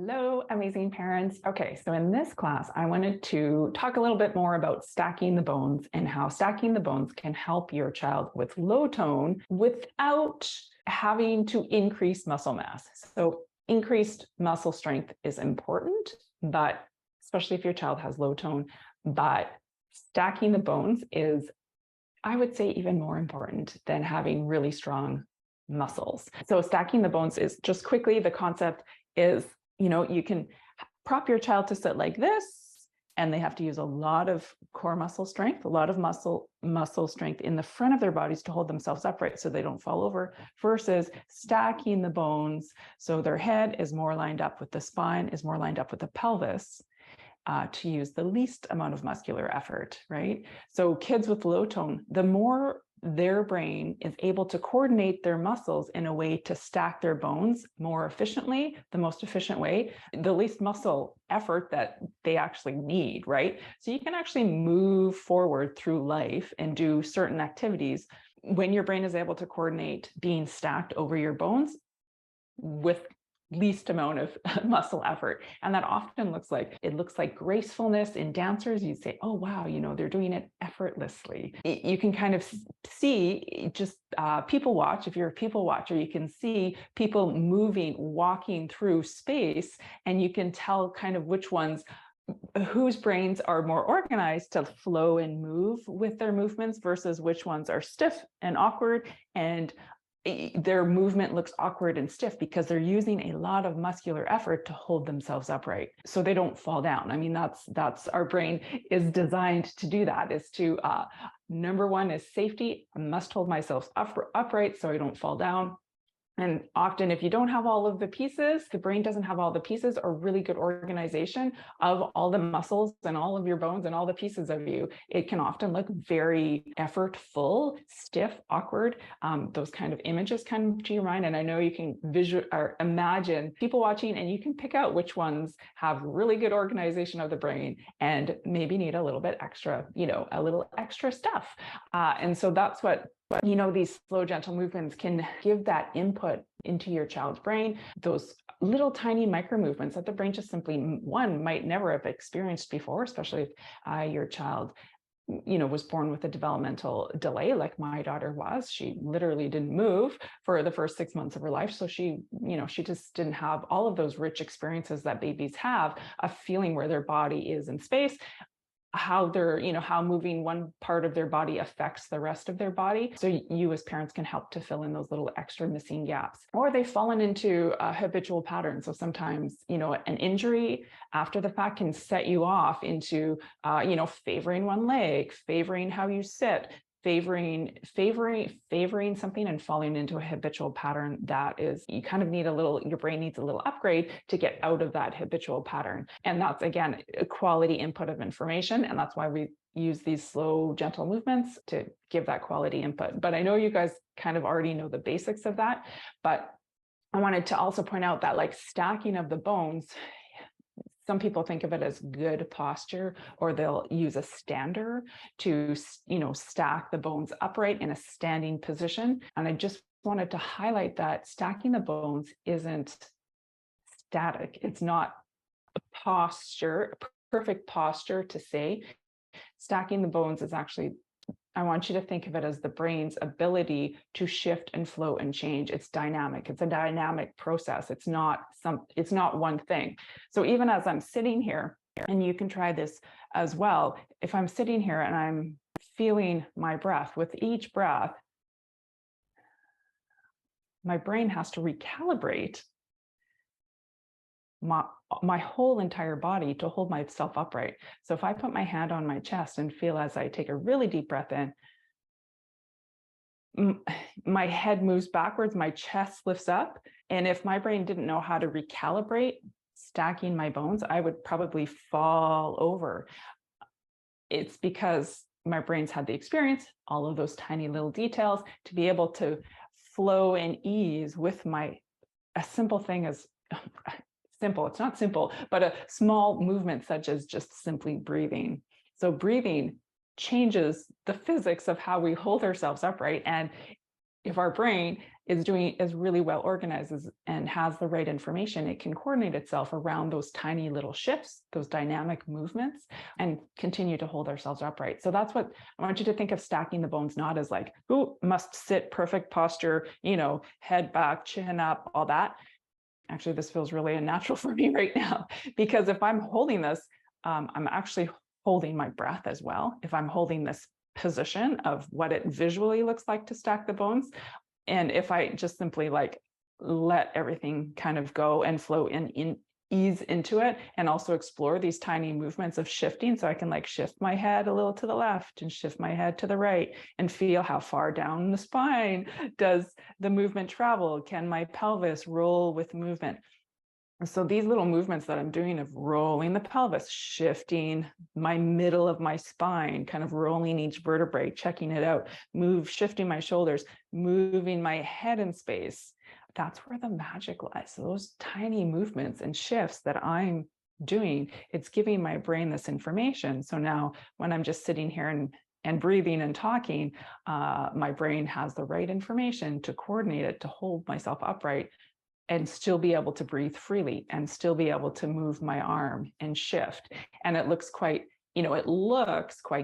Hello, amazing parents. Okay, so in this class, I wanted to talk a little bit more about stacking the bones and how stacking the bones can help your child with low tone without having to increase muscle mass. So increased muscle strength is important, but especially if your child has low tone, but stacking the bones is, I would say, even more important than having really strong muscles. So stacking the bones is just quickly, the concept is, you can prop your child to sit like this, and they have to use a lot of core muscle strength, a lot of muscle strength in the front of their bodies to hold themselves upright so they don't fall over, versus stacking the bones so their head is more lined up with the spine, is more lined up with the pelvis, to use the least amount of muscular effort, right? So kids with low tone, the more their brain is able to coordinate their muscles in a way to stack their bones more efficiently, the most efficient way, the least muscle effort that they actually need, right? So you can actually move forward through life and do certain activities when your brain is able to coordinate being stacked over your bones with least amount of muscle effort. And that often looks like gracefulness in dancers. You say, oh, wow, they're doing it effortlessly. You can kind of see just people watch. If you're a people watcher, you can see people moving, walking through space, and you can tell kind of whose brains are more organized to flow and move with their movements versus which ones are stiff and awkward, and their movement looks awkward and stiff because they're using a lot of muscular effort to hold themselves upright so they don't fall down. I mean, that's our brain is designed to do that, is to number one is safety. I must hold myself upright so I don't fall down. And often, if you don't have all of the pieces, the brain doesn't have all the pieces or really good organization of all the muscles and all of your bones and all the pieces of you, it can often look very effortful, stiff, awkward. Those kind of images come to your mind. And I know you can imagine people watching, and you can pick out which ones have really good organization of the brain and maybe need a little bit extra, a little extra stuff. And so that's what these slow, gentle movements can give that input into your child's brain, those little tiny micro movements that the brain just simply, one, might never have experienced before, especially if your child, was born with a developmental delay, like my daughter was. She literally didn't move for the first 6 months of her life. So she just didn't have all of those rich experiences that babies have, of feeling where their body is in space, how they're, how moving one part of their body affects the rest of their body. So you as parents can help to fill in those little extra missing gaps. Or they've fallen into a habitual pattern. So sometimes, an injury after the fact can set you off into, favoring one leg, favoring how you sit, favoring something and falling into a habitual pattern that is, you kind of your brain needs a little upgrade to get out of that habitual pattern. And that's, again, a quality input of information. And that's why we use these slow, gentle movements to give that quality input. But I know you guys kind of already know the basics of that, but I wanted to also point out that, like, stacking of the bones, some people think of it as good posture, or they'll use a stander to, stack the bones upright in a standing position. And I just wanted to highlight that stacking the bones isn't static. It's not a posture, perfect posture to say. Stacking the bones is actually, I want you to think of it as the brain's ability to shift and flow and change. It's dynamic. It's a dynamic process. It's not one thing. So even as I'm sitting here, and you can try this as well, if I'm sitting here and I'm feeling my breath, with each breath, my brain has to recalibrate my whole entire body to hold myself upright. So if I put my hand on my chest and feel, as I take a really deep breath in, my head moves backwards, my chest lifts up. And if my brain didn't know how to recalibrate stacking my bones, I would probably fall over. It's because my brain's had the experience, all of those tiny little details, to be able to flow and ease with a simple thing as simple. It's not simple, but a small movement such as just simply breathing. So breathing changes the physics of how we hold ourselves upright, and if our brain is really well organized and has the right information, it can coordinate itself around those tiny little shifts, those dynamic movements, and continue to hold ourselves upright. So that's what I want you to think of stacking the bones, not as like, who must sit perfect posture, head back, chin up, all that. Actually, this feels really unnatural for me right now, because if I'm holding this, I'm actually holding my breath as well. If I'm holding this position of what it visually looks like to stack the bones, and if I just simply like let everything kind of go and flow in ease into it, and also explore these tiny movements of shifting, so I can like shift my head a little to the left and shift my head to the right and feel how far down the spine does the movement travel. Can my pelvis roll with movement? So these little movements that I'm doing of rolling the pelvis, shifting my middle of my spine, kind of rolling each vertebrae, checking it out, shifting my shoulders, moving my head in space. That's where the magic lies. So those tiny movements and shifts that I'm doing, it's giving my brain this information. So now when I'm just sitting here and breathing and talking, my brain has the right information to coordinate it, to hold myself upright, and still be able to breathe freely and still be able to move my arm and shift. And it looks quite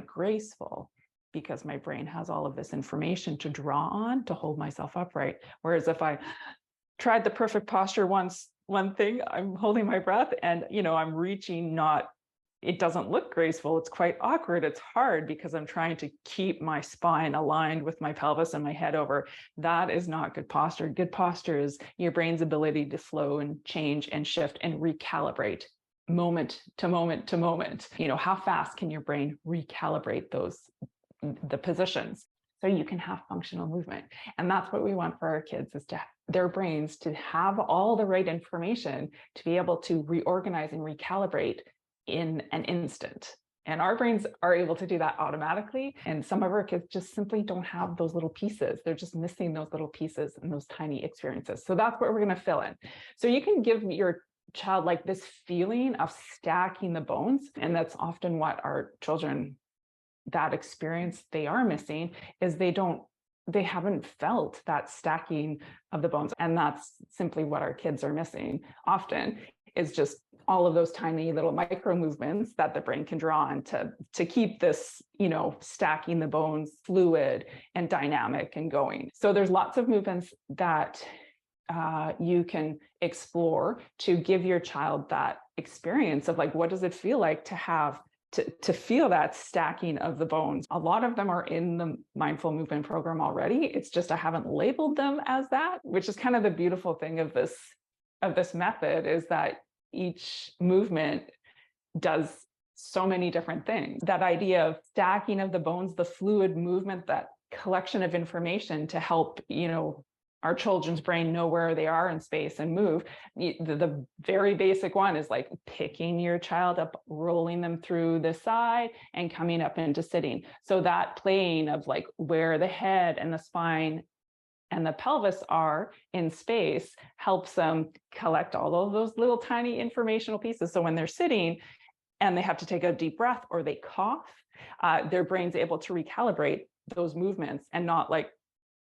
graceful, because my brain has all of this information to draw on to hold myself upright. Whereas if I tried the perfect posture once, one thing, I'm holding my breath and, I'm reaching, it doesn't look graceful. It's quite awkward. It's hard because I'm trying to keep my spine aligned with my pelvis and my head over. That is not good posture. Good posture is your brain's ability to flow and change and shift and recalibrate moment to moment to moment. How fast can your brain recalibrate the positions so you can have functional movement? And that's what we want for our kids, is to their brains to have all the right information to be able to reorganize and recalibrate in an instant. And our brains are able to do that automatically. And some of our kids just simply don't have those little pieces. They're just missing those little pieces and those tiny experiences. So that's what we're going to fill in. So you can give your child like this feeling of stacking the bones. And that's often what our children, that experience they are missing, is they haven't felt that stacking of the bones. And that's simply what our kids are missing often, is just all of those tiny little micro movements that the brain can draw on to keep this, stacking the bones fluid and dynamic and going. So there's lots of movements that you can explore to give your child that experience of like, what does it feel like to have to feel that stacking of the bones. A lot of them are in the Mindful Movement program already. It's just I haven't labeled them as that, which is kind of the beautiful thing of this method, is that each movement does so many different things. That idea of stacking of the bones, the fluid movement, that collection of information to help, our children's brain know where they are in space and move. The very basic one is like picking your child up, rolling them through the side and coming up into sitting. So that playing of like where the head and the spine and the pelvis are in space helps them collect all of those little tiny informational pieces. So when they're sitting and they have to take a deep breath or they cough, their brain's able to recalibrate those movements and not like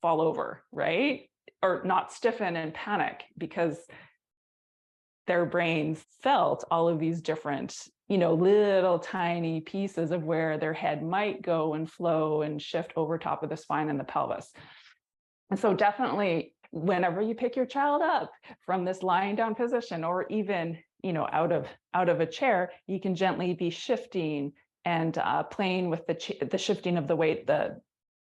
fall over, right? Or not stiffen and panic, because their brains felt all of these different, little tiny pieces of where their head might go and flow and shift over top of the spine and the pelvis. And so definitely whenever you pick your child up from this lying down position, or even, out of a chair, you can gently be shifting and playing with the shifting of the weight,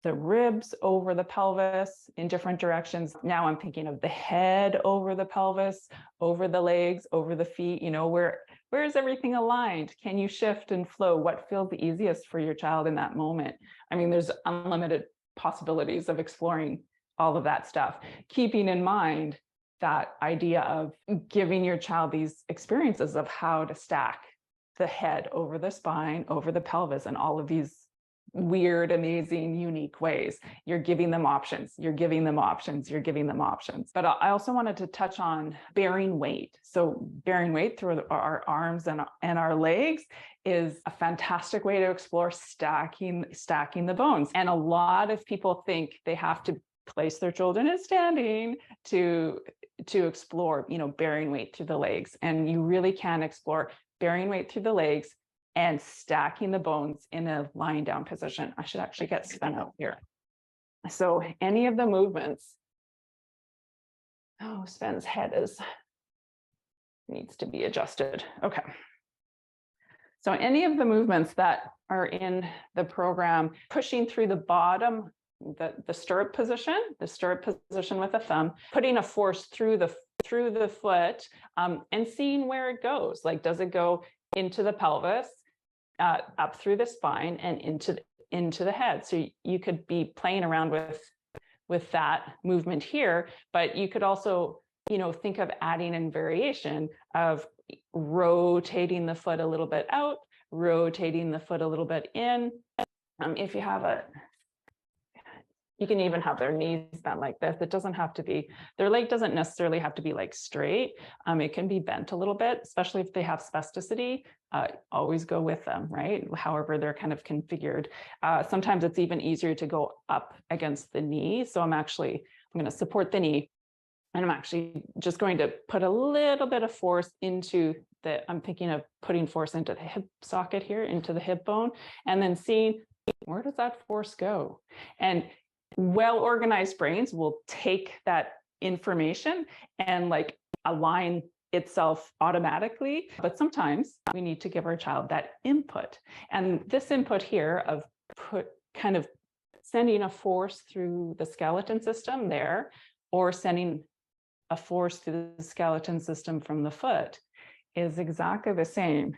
the ribs over the pelvis in different directions. Now I'm thinking of the head over the pelvis, over the legs, over the feet, where is everything aligned? Can you shift and flow? What feels the easiest for your child in that moment? I mean, there's unlimited possibilities of exploring all of that stuff, keeping in mind that idea of giving your child these experiences of how to stack the head over the spine, over the pelvis, and all of these weird, amazing, unique ways. You're giving them options. You're giving them options. You're giving them options. But I also wanted to touch on bearing weight. So bearing weight through our arms and our legs is a fantastic way to explore stacking the bones. And a lot of people think they have to place their children in standing to explore, bearing weight through the legs. And you really can explore bearing weight through the legs and stacking the bones in a lying down position. I should actually get Sven out here. So any of the movements, oh, Sven's head needs to be adjusted. Okay. So any of the movements that are in the program, pushing through the bottom, the stirrup position with a thumb, putting a force through the foot, and seeing where it goes. Like, does it go into the pelvis, up through the spine, and into the head? So you could be playing around with that movement here, but you could also, think of adding in variation of rotating the foot a little bit out, rotating the foot a little bit in. If you have you can even have their knees bent like this. It doesn't have to be, their leg doesn't necessarily have to be like straight. It can be bent a little bit, especially if they have spasticity. Always go with them, right? However they're kind of configured. Sometimes it's even easier to go up against the knee. So I'm going to support the knee, and I'm actually just going to put a little bit of force into I'm thinking of putting force into the hip socket here, into the hip bone, and then seeing where does that force go? And well-organized brains will take that information and like align itself automatically. But sometimes we need to give our child that input. And this input here of kind of sending a force through the skeleton system there, or sending a force through the skeleton system from the foot, is exactly the same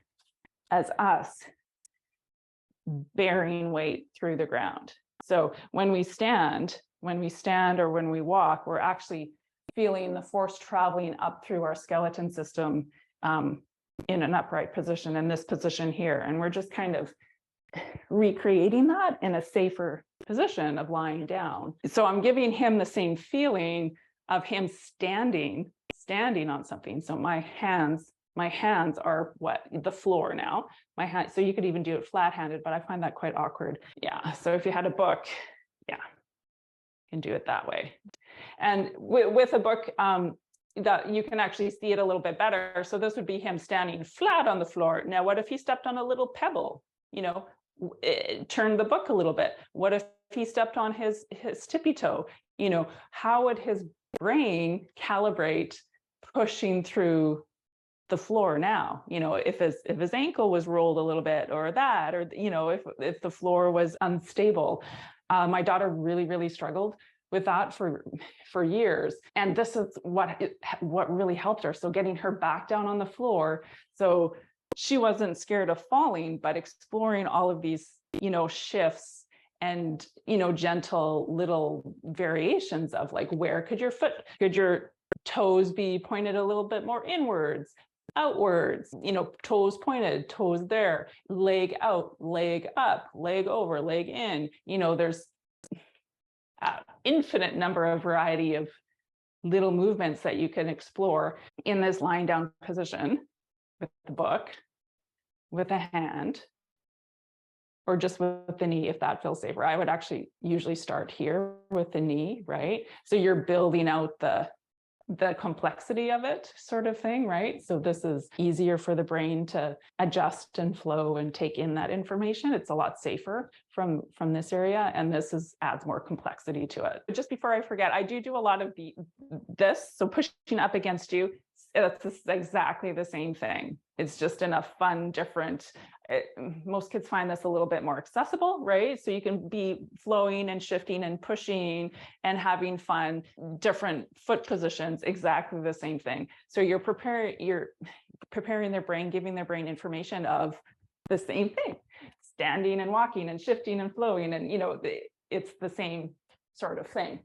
as us bearing weight through the ground. So when we stand or when we walk, we're actually feeling the force traveling up through our skeleton system in an upright position, in this position here. And we're just kind of recreating that in a safer position of lying down. So I'm giving him the same feeling of him standing on something. So my hands are the floor now. My hand, so you could even do it flat-handed, but I find that quite awkward. Yeah, so if you had a book, yeah, you can do it that way. And with a book, that you can actually see it a little bit better. So this would be him standing flat on the floor. Now, what if he stepped on a little pebble? Turn the book a little bit. What if he stepped on his tippy toe? How would his brain calibrate pushing through the floor now? If his ankle was rolled a little bit, or that, or if the floor was unstable. My daughter really struggled with that for years, and this is what really helped her. So getting her back down on the floor, so she wasn't scared of falling, but exploring all of these shifts and gentle little variations of like, where could your toes be pointed a little bit more inwards, outwards, toes pointed, toes there, leg out, leg up, leg over, leg in. There's an infinite number of variety of little movements that you can explore in this lying down position with the book, with a hand, or just with the knee if that feels safer. I would actually usually start here with the knee, right? So you're building out the complexity of it, sort of thing, right? So this is easier for the brain to adjust and flow and take in that information. It's a lot safer from this area, and this adds more complexity to it. But just before I forget, I do a lot of this. So pushing up against you, it's exactly the same thing. It's just in a fun, different. Most kids find this a little bit more accessible, right? So you can be flowing and shifting and pushing and having fun, different foot positions, exactly the same thing. So you're preparing their brain, giving their brain information of the same thing, standing and walking and shifting and flowing, and it's the same sort of thing.